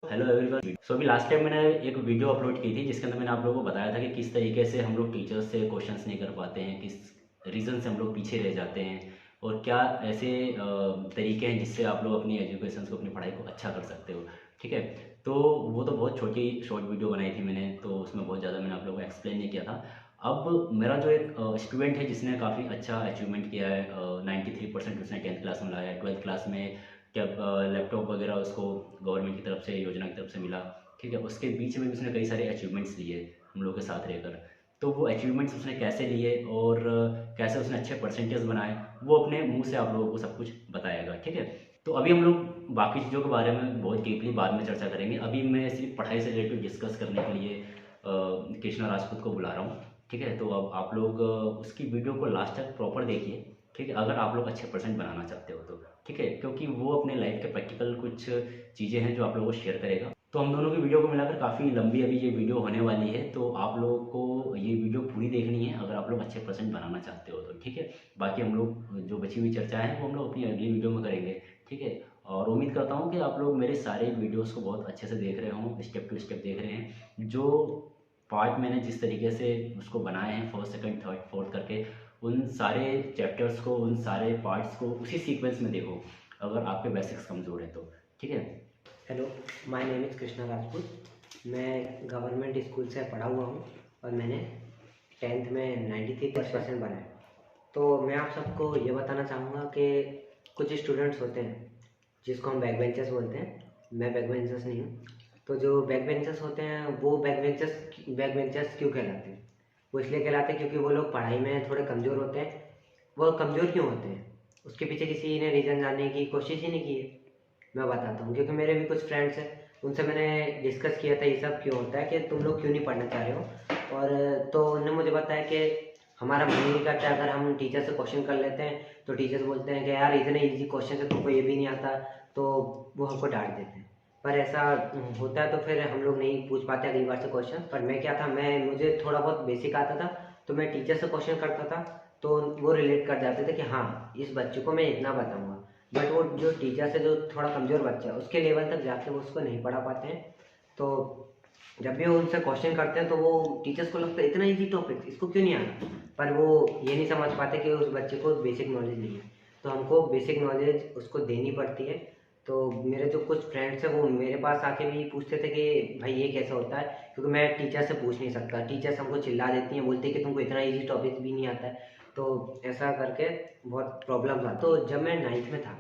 Hello everyone. सो अभी last time मैंने एक वीडियो अपलोड की थी जिसके अंदर मैंने आप लोगों को बताया था कि किस तरीके से हम लोग टीचर्स से क्वेश्चंस नहीं कर पाते हैं, किस रीज़न से हम लोग पीछे रह जाते हैं और क्या ऐसे तरीके हैं जिससे आप लोग अपनी एजुकेशन को, अपनी पढ़ाई को अच्छा कर सकते हो। ठीक है, तो वो तो बहुत छोटी शॉर्ट वीडियो बनाई थी मैंने, तो उसमें बहुत ज़्यादा मैंने आप लोगों को एक्सप्लेन नहीं किया था। अब मेरा जो एक स्टूडेंट है जिसने काफ़ी अच्छा अचीवमेंट किया है, 93% उसने 10th क्लास में लाया है, 12th क्लास में क्या लैपटॉप वगैरह उसको गवर्नमेंट की तरफ से, योजना की तरफ से मिला। ठीक है, उसके बीच में भी उसने कई सारे अचीवमेंट्स लिए हम लोग के साथ रहकर। तो वो अचीवमेंट्स उसने कैसे लिए और कैसे उसने अच्छे परसेंटेज बनाए, वो अपने मुंह से आप लोगों को सब कुछ बताएगा। ठीक है, तो अभी हम लोग बाकी चीज़ों के बारे में बहुत डीपली बाद में चर्चा करेंगे। अभी मैं सिर्फ पढ़ाई से रिलेटेड डिस्कस करने के लिए कृष्णा राजपूत को बुला रहा हूँ। ठीक है, तो अब आप लोग उसकी वीडियो को लास्ट तक प्रॉपर देखिए। ठीक है, अगर आप लोग अच्छे परसेंट बनाना चाहते हो तो। ठीक है, क्योंकि वो अपने लाइफ के प्रैक्टिकल कुछ चीज़ें हैं जो आप लोगों को शेयर करेगा। तो हम दोनों की वीडियो को मिलाकर काफ़ी लंबी अभी ये वीडियो होने वाली है, तो आप लोगों को ये वीडियो पूरी देखनी है अगर आप लोग अच्छे परसेंट बनाना चाहते हो तो। ठीक है, बाकी हम लोग जो बची हुई चर्चाएं हैं वो हम लोग अपनी अगली वीडियो में करेंगे। ठीक है, और उम्मीद करता हूँ कि आप लोग मेरे सारे वीडियोज़ को बहुत अच्छे से देख रहे हों, स्टेप टू स्टेप देख रहे हैं। जो पार्ट मैंने जिस तरीके से उसको बनाए हैं, फर्स्ट सेकंड थर्ड फोर्थ करके, उन सारे चैप्टर्स को, उन सारे पार्ट्स को उसी सीक्वेंस में देखो अगर आपके बेसिक्स कमज़ोर हैं तो। ठीक है। Hello, my name is Krishna Rajput. मैं गवर्नमेंट स्कूल से पढ़ा हुआ हूँ और मैंने 10th में 93% बनाया। तो मैं आप सबको ये बताना चाहूँगा कि कुछ स्टूडेंट्स होते हैं जिसको हम बैक बेंचर्स बोलते हैं। मैं बैक बेंचर्स नहीं हूँ। तो जो बैक बेंचर्स होते हैं वो बैक बेंचर्स क्यों कहलाते हैं? वो इसलिए कहलाते हैं क्योंकि वो लोग पढ़ाई में थोड़े कमज़ोर होते हैं। वो कमज़ोर क्यों होते हैं? उसके पीछे किसी ने रीज़न जानने की कोशिश ही नहीं की है। मैं बताता हूँ, क्योंकि मेरे भी कुछ फ्रेंड्स हैं, उनसे मैंने डिस्कस किया था ये सब क्यों होता है, कि तुम लोग क्यों नहीं पढ़ना चाह रहे हो। और तो उन्होंने मुझे बताया कि हमारा मन ही नहीं करता। अगर हम टीचर से क्वेश्चन कर लेते हैं तो टीचर्स बोलते हैं कि यार इतने इजी क्वेश्चन से तुमको ये भी नहीं आता, तो वो हमको डांट देते हैं। पर ऐसा होता है तो फिर हम लोग नहीं पूछ पाते अगली बार से क्वेश्चन। पर मैं क्या था, मुझे थोड़ा बहुत बेसिक आता था, तो मैं टीचर से क्वेश्चन करता था, तो वो रिलेट कर जाते थे कि हाँ इस बच्चे को मैं इतना बताऊँगा। बट वो जो टीचर से जो थोड़ा कमज़ोर बच्चा है उसके लेवल तक जाके वो उसको नहीं पढ़ा पाते हैं। तो जब भी वो उनसे क्वेश्चन करते हैं तो वो टीचर्स को लगता है इतना इजी टॉपिक इसको क्यों नहीं आता। पर वो ये नहीं समझ पाते कि उस बच्चे को बेसिक नॉलेज नहीं है, तो हमको बेसिक नॉलेज उसको देनी पड़ती है। तो मेरे जो कुछ फ्रेंड्स हैं वो मेरे पास आके भी पूछते थे कि भाई ये कैसा होता है, क्योंकि मैं टीचर से पूछ नहीं सकता। टीचर्स हमको चिल्ला देती हैं, बोलती है कि तुमको इतना इजी टॉपिक भी नहीं आता है। तो ऐसा करके बहुत प्रॉब्लम था। तो जब मैं 9th में था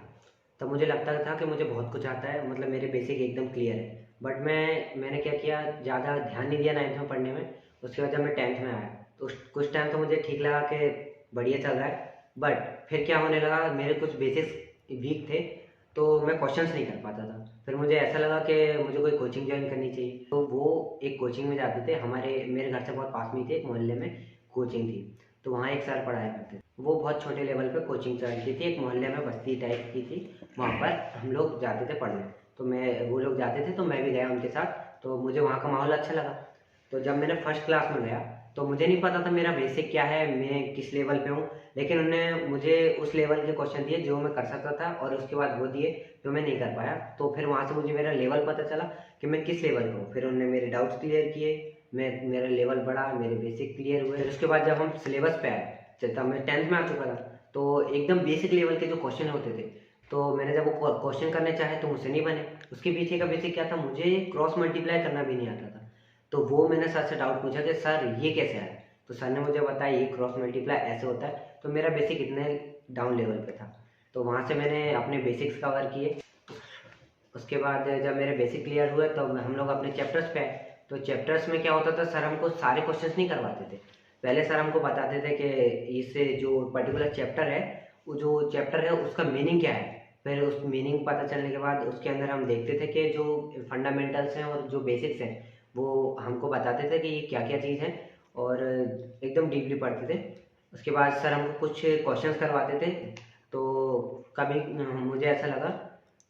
तब मुझे लगता था कि मुझे बहुत कुछ आता है, मतलब मेरे बेसिक एकदम क्लियर है। बट मैंने क्या किया, ज़्यादा ध्यान नहीं दिया 9th में पढ़ने में। उसके बाद जब मैं 10th में आया तो कुछ टाइम तो मुझे ठीक लगा कि बढ़िया चल रहा है। बट फिर क्या होने लगा, मेरे कुछ बेसिक्स वीक थे, तो मैं क्वेश्चंस नहीं कर पाता था। फिर मुझे ऐसा लगा कि मुझे कोई कोचिंग ज्वाइन करनी चाहिए। तो वो एक कोचिंग में जाते थे, मेरे घर से बहुत पास में ही थे, एक मोहल्ले में कोचिंग थी। तो वहाँ एक सर पढ़ाया करते थे, वो बहुत छोटे लेवल पे कोचिंग चलती थी, एक मोहल्ले में बस्ती टाइप की थी। वहाँ पर हम लोग जाते थे पढ़ने। तो वो लोग जाते थे तो मैं भी गया उनके साथ। तो मुझे वहाँ का माहौल अच्छा लगा। तो जब मैंने फर्स्ट क्लास में गया तो मुझे नहीं पता था मेरा बेसिक क्या है, मैं किस लेवल पे हूँ। लेकिन उन्होंने मुझे उस लेवल के क्वेश्चन दिए जो मैं कर सकता था, और उसके बाद वो दिए जो मैं नहीं कर पाया। तो फिर वहाँ से मुझे मेरा लेवल पता चला कि मैं किस लेवल पे हूँ। फिर उन्होंने मेरे डाउट्स क्लियर किए, मेरा लेवल बढ़ा, मेरे बेसिक क्लियर हुए। फिर उसके बाद जब हम सिलेबस पे आए, तब मैं 10th में आ चुका था, तो एकदम बेसिक लेवल के जो क्वेश्चन होते थे, तो मैंने जब वो क्वेश्चन करने चाहे तो मुझसे नहीं बने। उसके पीछे का बेसिक क्या था, मुझे क्रॉस मल्टीप्लाई करना भी नहीं आता था। तो वो मैंने सर से डाउट पूछा कि सर ये कैसे आया। तो सर ने मुझे बताया ये क्रॉस मल्टीप्लाई ऐसे होता है। तो मेरा बेसिक इतने डाउन लेवल पे था। तो वहाँ से मैंने अपने बेसिक्स कवर किए। उसके बाद जब मेरे बेसिक क्लियर हुए तो हम लोग अपने चैप्टर्स पे आए। तो चैप्टर्स में क्या होता था, सर हमको सारे क्वेश्चंस नहीं करवाते थे। पहले सर हमको बताते थे कि इससे जो पर्टिकुलर चैप्टर है, वो जो चैप्टर है उसका मीनिंग क्या है। फिर उस मीनिंग पता चलने के बाद उसके अंदर हम देखते थे कि जो फंडामेंटल्स हैं और जो बेसिक्स हैं वो हमको बताते थे कि ये क्या क्या चीज़ है, और एकदम डीपली पढ़ते थे। उसके बाद सर हमको कुछ क्वेश्चंस करवाते थे। तो कभी मुझे ऐसा लगा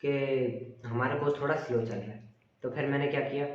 कि हमारा कोर्स थोड़ा स्लो चल रहा है। तो फिर मैंने क्या किया,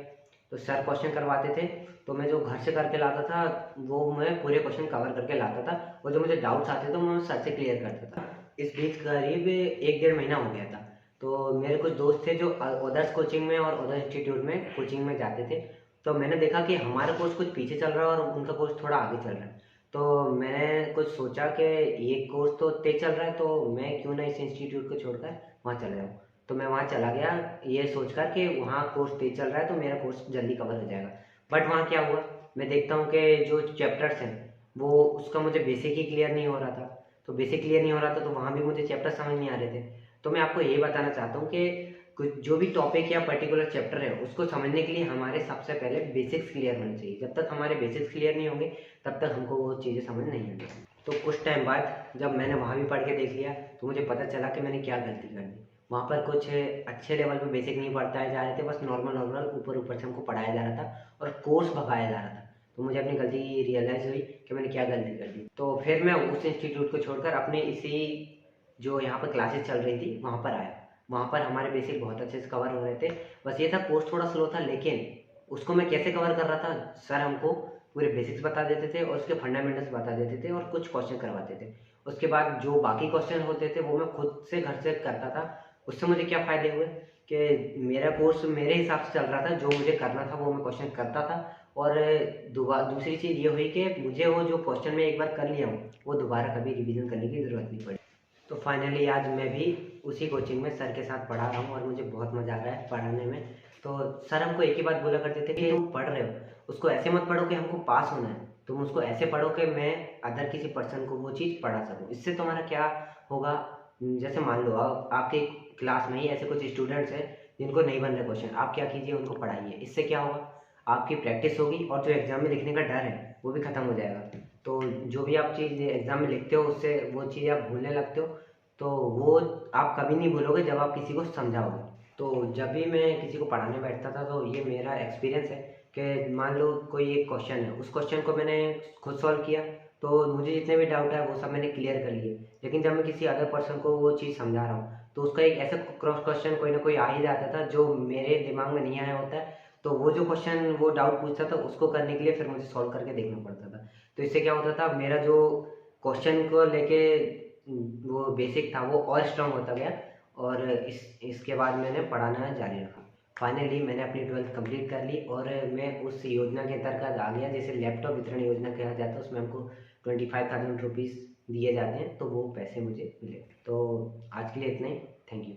तो सर क्वेश्चन करवाते थे तो मैं जो घर से करके लाता था वो मैं पूरे क्वेश्चन कवर करके लाता था, और जो मुझे डाउट्स आते थे मैं सर से क्लियर करता था। इस बीच करीब 1 डेढ़ महीना हो गया था। तो मेरे कुछ दोस्त थे जो अदर्स कोचिंग में और अदर इंस्टीट्यूट में कोचिंग में जाते थे। तो मैंने देखा कि हमारा कोर्स कुछ पीछे चल रहा है और उनका कोर्स थोड़ा आगे चल रहा है। तो मैंने कुछ सोचा कि ये कोर्स तो तेज चल रहा है, तो मैं क्यों ना इस इंस्टीट्यूट को छोड़कर वहाँ चला जाऊँ। तो मैं वहाँ चला गया ये सोचकर कि वहाँ कोर्स तेज चल रहा है तो मेरा कोर्स जल्दी कवर हो जाएगा। बट वहाँ क्या हुआ, मैं देखता हूँ कि जो चैप्टर्स हैं वो उसका मुझे बेसिक ही क्लियर नहीं हो रहा था। तो बेसिक क्लियर नहीं हो रहा था तो वहाँ भी मुझे चैप्टर समझ नहीं आ रहे थे। तो मैं आपको ये बताना चाहता हूँ कि कुछ जो भी टॉपिक या पर्टिकुलर चैप्टर है उसको समझने के लिए हमारे सबसे पहले बेसिक्स क्लियर होने चाहिए। जब तक हमारे बेसिक्स क्लियर नहीं होंगे तब तक हमको वो चीज़ें समझ नहीं आएंगी। तो कुछ टाइम बाद जब मैंने वहाँ भी पढ़ के देख लिया तो मुझे पता चला कि मैंने क्या गलती कर दी। वहाँ पर कुछ अच्छे लेवल पे बेसिक नहीं पढ़ाए जा रहे थे, बस नॉर्मल नॉर्मल ऊपर ऊपर से हमको पढ़ाया जा रहा था और कोर्स भगाया जा रहा था। तो मुझे अपनी गलती रियलाइज़ हुई कि मैंने क्या गलती कर दी। तो फिर मैं उस इंस्टीट्यूट को छोड़कर अपने इसी जो यहाँ पर क्लासेस चल रही थी वहाँ पर आया। वहाँ पर हमारे बेसिक बहुत अच्छे से कवर हो रहे थे। बस ये था कोर्स थोड़ा स्लो था, लेकिन उसको मैं कैसे कवर कर रहा था, सर हमको पूरे बेसिक्स बता देते थे और उसके फंडामेंटल्स बता देते थे और कुछ क्वेश्चन करवाते थे। उसके बाद जो बाकी क्वेश्चन होते थे वो मैं खुद से घर से करता था। उससे मुझे क्या फ़ायदे हुए कि मेरा कोर्स मेरे हिसाब से चल रहा था, जो मुझे करना था वो मैं क्वेश्चन करता था। और दूसरी चीज़ ये हुई कि मुझे वो जो क्वेश्चन मैं एक बार कर लिया हूँ वो दोबारा कभी रिवीजन करने की ज़रूरत नहीं पड़ी। तो फाइनली आज मैं भी उसी कोचिंग में सर के साथ पढ़ा रहा हूँ और मुझे बहुत मज़ा आ रहा है पढ़ाने में। तो सर हमको एक ही बात बोला करते थे कि तुम पढ़ रहे हो उसको ऐसे मत पढ़ो कि हमको पास होना है, तुम उसको ऐसे पढ़ो कि मैं अदर किसी पर्सन को वो चीज़ पढ़ा सकूँ। इससे तुम्हारा क्या होगा, जैसे मान लो आपके क्लास में ही ऐसे कुछ स्टूडेंट्स हैं जिनको नहीं बन रहे क्वेश्चन, आप क्या कीजिए उनको पढ़ाइए। इससे क्या होगा, आपकी प्रैक्टिस होगी और जो एग्ज़ाम में लिखने का डर है वो भी ख़त्म हो जाएगा। तो जो भी आप चीज़ एग्ज़ाम में लिखते हो उससे वो चीज़ आप भूलने लगते हो। तो वो आप कभी नहीं भूलोगे जब आप किसी को समझाओगे। तो जब भी मैं किसी को पढ़ाने बैठता था तो ये मेरा एक्सपीरियंस है कि मान लो कोई एक क्वेश्चन है, उस क्वेश्चन को मैंने खुद सॉल्व किया तो मुझे जितने भी डाउट है वो सब मैंने क्लियर कर लिए। लेकिन जब मैं किसी अदर पर्सन को वो चीज़ समझा रहा हूँ तो उसका एक ऐसा क्रॉस क्वेश्चन कोई ना कोई आ ही जाता था जो मेरे दिमाग में नहीं आया होता है। तो वो जो क्वेश्चन वो डाउट पूछता था उसको करने के लिए फिर मुझे सॉल्व करके देखना पड़ता था। तो इससे क्या होता था, मेरा जो क्वेश्चन को लेके वो बेसिक था वो और स्ट्रांग होता गया। और इसके बाद मैंने पढ़ाना जारी रखा। फाइनली मैंने अपनी 12th कंप्लीट कर ली और मैं उस योजना के अंतर्गत आ गया जिसे लैपटॉप वितरण योजना कहा जाता है। उसमें हमको 25,000 रुपीज़ दिए जाते हैं, तो वो पैसे मुझे मिले। तो आज के लिए इतना ही। Thank you.